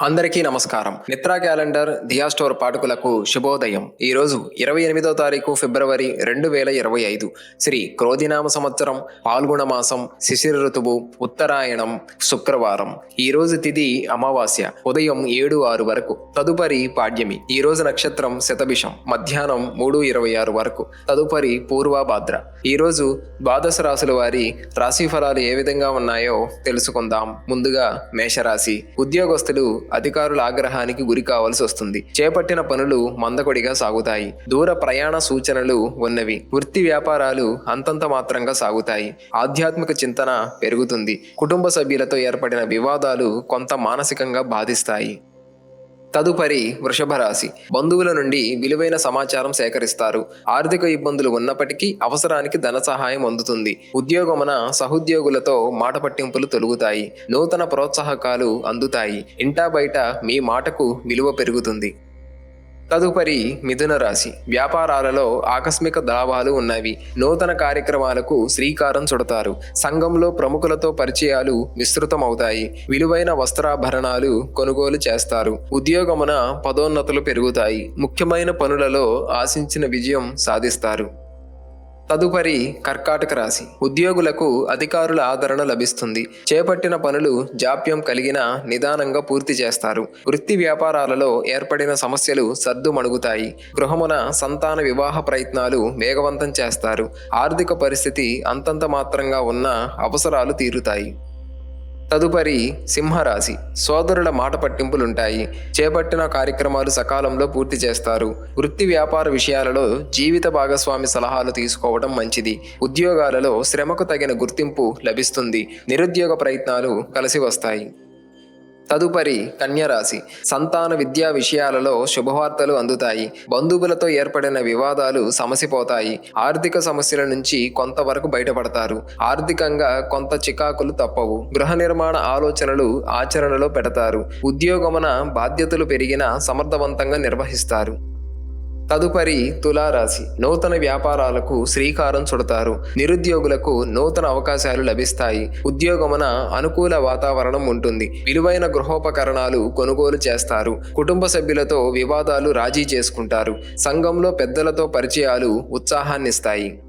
అందరికీ నమస్కారం. మిత్రా క్యాలెండర్ దియా స్టోర్ పాఠకులకు శుభోదయం. ఈరోజు 28వ తారీఖు ఫిబ్రవరి 2025 శ్రీ క్రోధినామ సంవత్సరం, పాల్గొన మాసం, శిశిర ఋతువు, ఉత్తరాయణం, శుక్రవారం. ఈ రోజు తిథి అమావాస్య, ఉదయం 7:06 వరకు. తదుపరి పాడ్యమి. ఈ రోజు నక్షత్రం శతభిషం, మధ్యాహ్నం 3:26 వరకు. తదుపరి పూర్వభాద్ర. ఈ రోజు ద్వాదశ రాశుల వారి రాశి ఫలాలు ఏ విధంగా ఉన్నాయో తెలుసుకుందాం. ముందుగా మేషరాశి. ఉద్యోగస్తులు అధికారుల ఆగ్రహానికి గురి కావాల్సి వస్తుంది. చేపట్టిన పనులు మందకొడిగా సాగుతాయి. దూర ప్రయాణ సూచనలు ఉన్నవి. వృత్తి వ్యాపారాలు అంతంత మాత్రంగా సాగుతాయి. ఆధ్యాత్మిక చింతన పెరుగుతుంది. కుటుంబ సభ్యులతో ఏర్పడిన వివాదాలు కొంత మానసికంగా బాధిస్తాయి. తదుపరి వృషభ రాశి. బంధువుల నుండి విలువైన సమాచారం సేకరిస్తారు. ఆర్థిక ఇబ్బందులు ఉన్నప్పటికీ అవసరానికి ధన సహాయం అందుతుంది. ఉద్యోగమున సహోద్యోగులతో మాట పట్టింపులు తొలుగుతాయి. నూతన ప్రోత్సాహకాలు అందుతాయి. ఇంటా బయట మీ మాటకు విలువ పెరుగుతుంది. తదుపరి మిథున రాశి. వ్యాపారాలలో ఆకస్మిక లాభాలు ఉన్నవి. నూతన కార్యక్రమాలకు శ్రీకారం చుడతారు. సంఘంలో ప్రముఖులతో పరిచయాలు విస్తృతమవుతాయి. విలువైన వస్త్రాభరణాలు కొనుగోలు చేస్తారు. ఉద్యోగమున పదోన్నతులు పెరుగుతాయి. ముఖ్యమైన పనులలో ఆశించిన విజయం సాధిస్తారు. తదుపరి కర్కాటక రాశి. ఉద్యోగులకు అధికారుల ఆదరణ లభిస్తుంది. చేపట్టిన పనులు జాప్యం కలిగిన నిదానంగా పూర్తి చేస్తారు. వృత్తి వ్యాపారాలలో ఏర్పడిన సమస్యలు సర్దుమణుగుతాయి. గృహమున సంతాన వివాహ ప్రయత్నాలు వేగవంతం చేస్తారు. ఆర్థిక పరిస్థితి అంతంత మాత్రంగా ఉన్న అవసరాలు తీరుతాయి. తదుపరి సింహరాశి. సోదరుల మాట పట్టింపులుంటాయి. చేపట్టిన కార్యక్రమాలు సకాలంలో పూర్తి చేస్తారు. వృత్తి వ్యాపార విషయాలలో జీవిత భాగస్వామి సలహాలు తీసుకోవడం మంచిది. ఉద్యోగాలలో శ్రమకు తగిన గుర్తింపు లభిస్తుంది. నిరుద్యోగ ప్రయత్నాలు కలిసి వస్తాయి. తదుపరి కన్యరాశి. సంతాన విద్యా విషయాలలో శుభవార్తలు అందుతాయి. బంధువులతో ఏర్పడిన వివాదాలు సమసిపోతాయి. ఆర్థిక సమస్యల నుంచి కొంతవరకు బయటపడతారు. ఆర్థికంగా కొంత చికాకులు తప్పవు. గృహ నిర్మాణ ఆలోచనలు ఆచరణలో పెడతారు. ఉద్యోగమున బాధ్యతలు పెరిగిన సమర్థవంతంగా నిర్వహిస్తారు. తదుపరి తులారాశి. నూతన వ్యాపారాలకు శ్రీకారం చుడతారు. నిరుద్యోగులకు నూతన అవకాశాలు లభిస్తాయి. ఉద్యోగమున అనుకూల వాతావరణం ఉంటుంది. విలువైన గృహోపకరణాలు కొనుగోలు చేస్తారు. కుటుంబ సభ్యులతో వివాదాలు రాజీ చేసుకుంటారు. సంఘంలో పెద్దలతో పరిచయాలు ఉత్సాహాన్నిస్తాయి.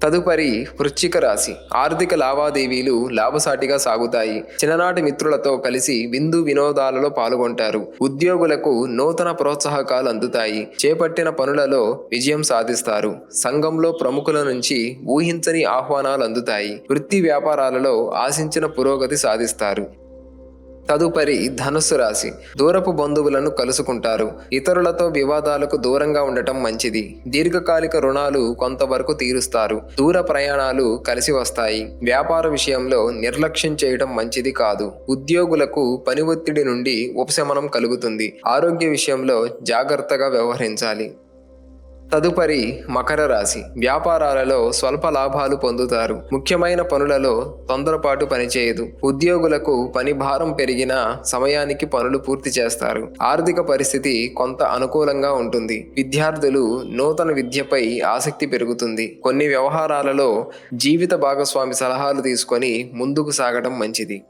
తదుపరి వృశ్చిక రాశి. ఆర్థిక లావాదేవీలు లాభసాటిగా సాగుతాయి. చిన్ననాటి మిత్రులతో కలిసి విందు వినోదాలలో పాల్గొంటారు. ఉద్యోగులకు నూతన ప్రోత్సాహకాలు అందుతాయి. చేపట్టిన పనులలో విజయం సాధిస్తారు. సంఘంలో ప్రముఖుల నుంచి ఊహించని ఆహ్వానాలు అందుతాయి. వృత్తి వ్యాపారాలలో ఆశించిన పురోగతి సాధిస్తారు. తదుపరి ధనుస్సు రాశి. దూరపు బంధువులను కలుసుకుంటారు. ఇతరులతో వివాదాలకు దూరంగా ఉండటం మంచిది. దీర్ఘకాలిక రుణాలు కొంతవరకు తీరుస్తారు. దూర ప్రయాణాలు కలిసి వస్తాయి. వ్యాపార విషయంలో నిర్లక్ష్యం చేయడం మంచిది కాదు. ఉద్యోగులకు పని ఒత్తిడి నుండి ఉపశమనం కలుగుతుంది. ఆరోగ్య విషయంలో జాగ్రత్తగా వ్యవహరించాలి. తదుపరి మకర రాశి. వ్యాపారాలలో స్వల్ప లాభాలు పొందుతారు. ముఖ్యమైన పనులలో తొందరపాటు పనిచేయదు. ఉద్యోగులకు పని భారం పెరిగిన సమయానికి పనులు పూర్తి చేస్తారు. ఆర్థిక పరిస్థితి కొంత అనుకూలంగా ఉంటుంది. విద్యార్థులు నూతన విద్యపై ఆసక్తి పెరుగుతుంది. కొన్ని వ్యవహారాలలో జీవిత భాగస్వామి సలహాలు తీసుకొని ముందుకు సాగడం మంచిది.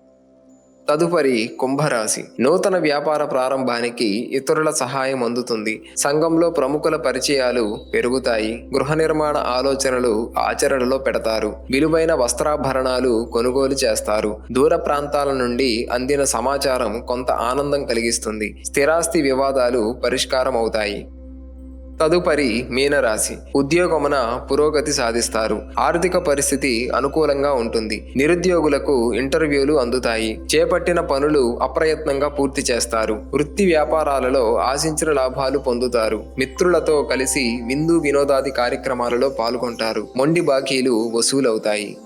తదుపరి కుంభరాశి. నూతన వ్యాపార ప్రారంభానికి ఇతరుల సహాయం అందుతుంది. సంఘంలో ప్రముఖుల పరిచయాలు పెరుగుతాయి. గృహ నిర్మాణ ఆలోచనలు ఆచరణలో పెడతారు. విలువైన వస్త్రాభరణాలు కొనుగోలు చేస్తారు. దూర ప్రాంతాల నుండి అందిన సమాచారం కొంత ఆనందం కలిగిస్తుంది. స్థిరాస్తి వివాదాలు పరిష్కారం అవుతాయి. తదుపరి మీనరాశి. ఉద్యోగమున పురోగతి సాధిస్తారు. ఆర్థిక పరిస్థితి అనుకూలంగా ఉంటుంది. నిరుద్యోగులకు ఇంటర్వ్యూలు అందుతాయి. చేపట్టిన పనులు అప్రయత్నంగా పూర్తి చేస్తారు. వృత్తి వ్యాపారాలలో ఆశించిన లాభాలు పొందుతారు. మిత్రులతో కలిసి విందు వినోదాది కార్యక్రమాలలో పాల్గొంటారు. మొండి బాకీలు వసూలవుతాయి.